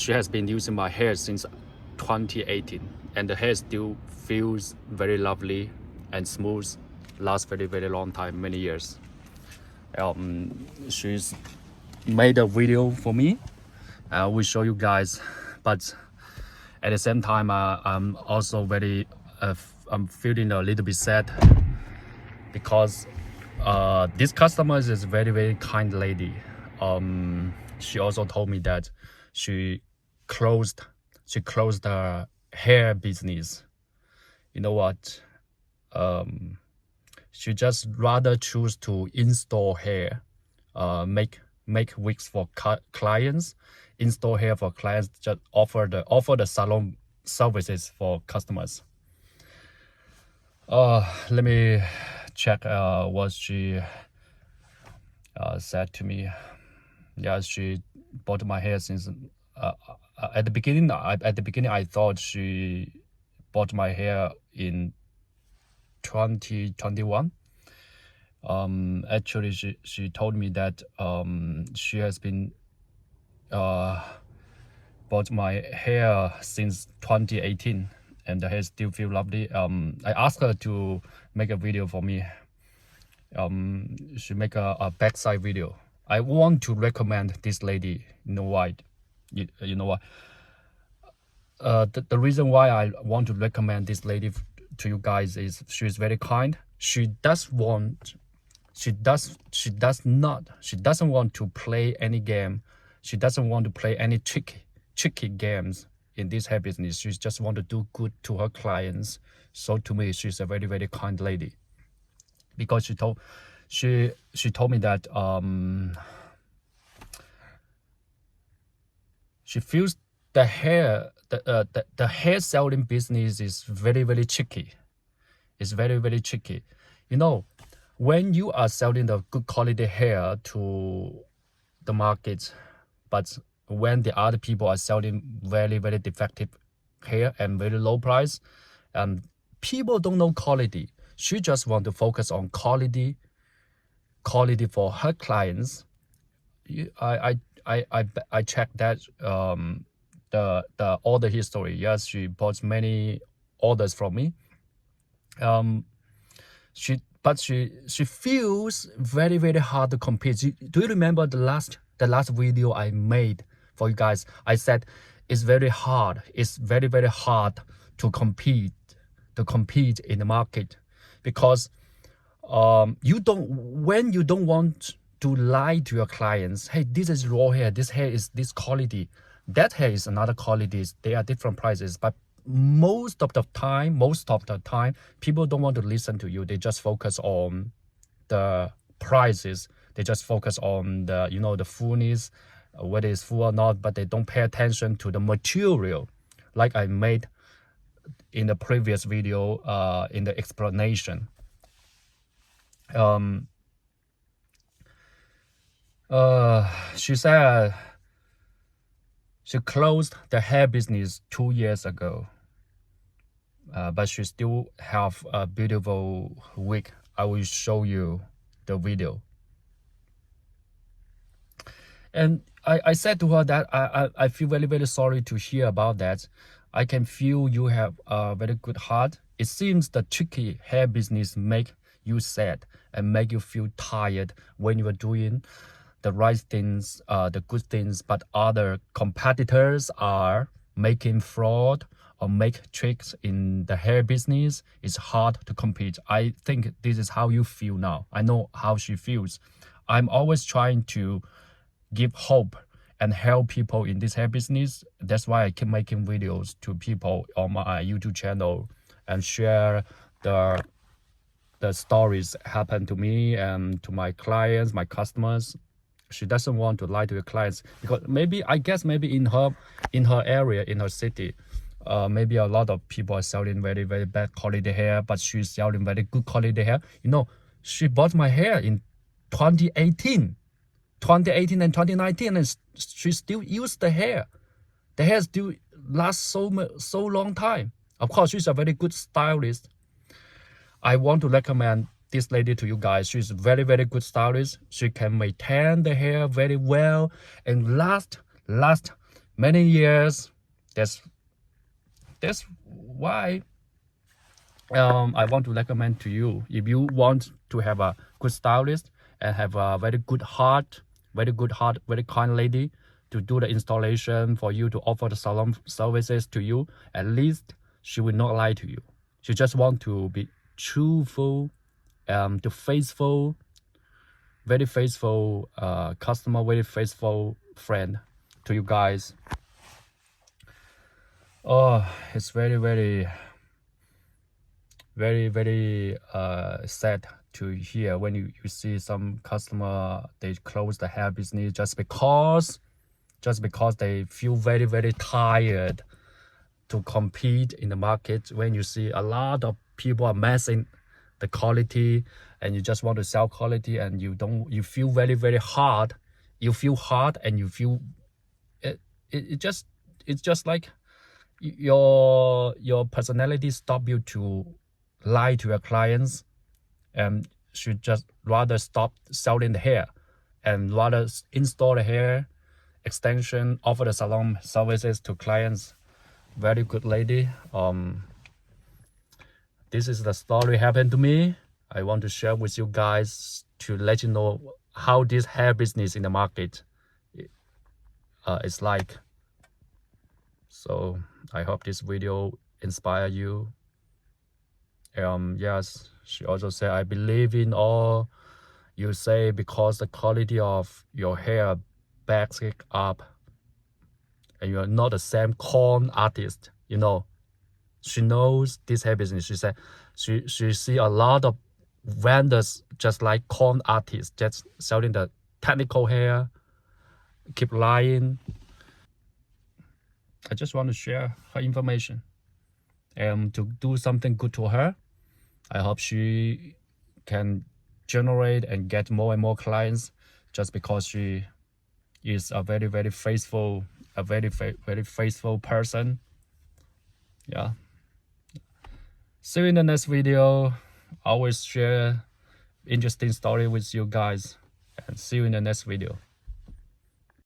she has been using my hair since 2018, and the hair still feels very lovely and smooth, lasts very long time, many years. She's made a video for me. I will show you guys, but at the same time, I'm also very I'm feeling a little bit sad because this customer is a very kind lady. She also told me that she closed her hair business. You know what? She just rather choose to install hair, make wigs for clients, install hair for clients, just offer the salon services for customers. Let me check what she said to me. Yeah, she bought my hair since at the beginning. I thought she bought my hair in 2021. Actually, she told me that she has been bought my hair since 2018, and the hair still feel lovely. I asked her to make a video for me. She make a backside video. I want to recommend this lady. You know why? You know what? The reason why I want to recommend this lady to you guys is she's very kind. She doesn't want to play any game. She doesn't want to play any tricky games in this hair business. She just want to do good to her clients. So to me, she's a very kind lady. Because she told me that she feels the hair selling business is very tricky. It's very tricky. You know, when you are selling the good quality hair to the market, but when the other people are selling very defective hair and very low price, people don't know quality. She just want to focus on quality for her clients. I checked that the order history. Yes, she bought many orders from me. She feels very hard to compete. Do you remember the last video I made for you guys? I said it's very hard. It's very hard to compete in the market, because when you don't want to lie to your clients, hey, this is raw hair, this hair is this quality, that hair is another quality, they are different prices. But most of the time, people don't want to listen to you. They just focus on the prices. They just focus on the fullness, whether it's full or not, but they don't pay attention to the material, like I made in the previous video in the explanation. She said she closed the hair business 2 years ago, but she still have a beautiful wig. I will show you the video. And I said to her that I feel very sorry to hear about that. I can feel you have a very good heart. It seems the tricky hair business make you sad and make you feel tired when you are doing the right things, the good things, but other competitors are making fraud or make tricks in the hair business. It's hard to compete. I think this is how you feel now. I know how she feels. I'm always trying to give hope and help people in this hair business. That's why I keep making videos to people on my YouTube channel and share the stories happen to me and to my clients, my customers. She doesn't want to lie to her clients, because maybe in her area, in her city, maybe a lot of people are selling very bad quality hair, but she's selling very good quality hair. You know, she bought my hair in 2018 and 2019, and she still used the hair. The hair still lasts so long time. Of course, she's a very good stylist. I want to recommend this lady to you guys. She's a very good stylist. She can maintain the hair very well and last many years. That's why I want to recommend to you, if you want to have a good stylist and have a very good heart, very kind lady to do the installation for you, to offer the salon services to you, at least she will not lie to you. She just want to be truthful, to faithful, very faithful customer, very faithful friend to you guys. Oh, it's very sad to hear when you see some customer, they close the hair business just because they feel very tired to compete in the market. When you see a lot of people are messing the quality and you just want to sell quality, and you feel very hard, you feel hard, and you feel it's just like your personality stop you to lie to your clients, and should just rather stop selling the hair and rather install the hair extension, offer the salon services to clients. Very good lady. This is the story happened to me. I want to share with you guys to let you know how this hair business in the market is like. So I hope this video inspire you. Yes, she also said, I believe in all you say because the quality of your hair backs it up, and you're not the same con artist, you know. She knows this hair business. She said she see a lot of vendors just like con artists, just selling the technical hair, keep lying. I just want to share her information and to do something good to her. I hope she can generate and get more and more clients, just because she is a very faithful, very faithful person. Yeah. See you in the next video. I always share interesting story with you guys, and see you in the next video.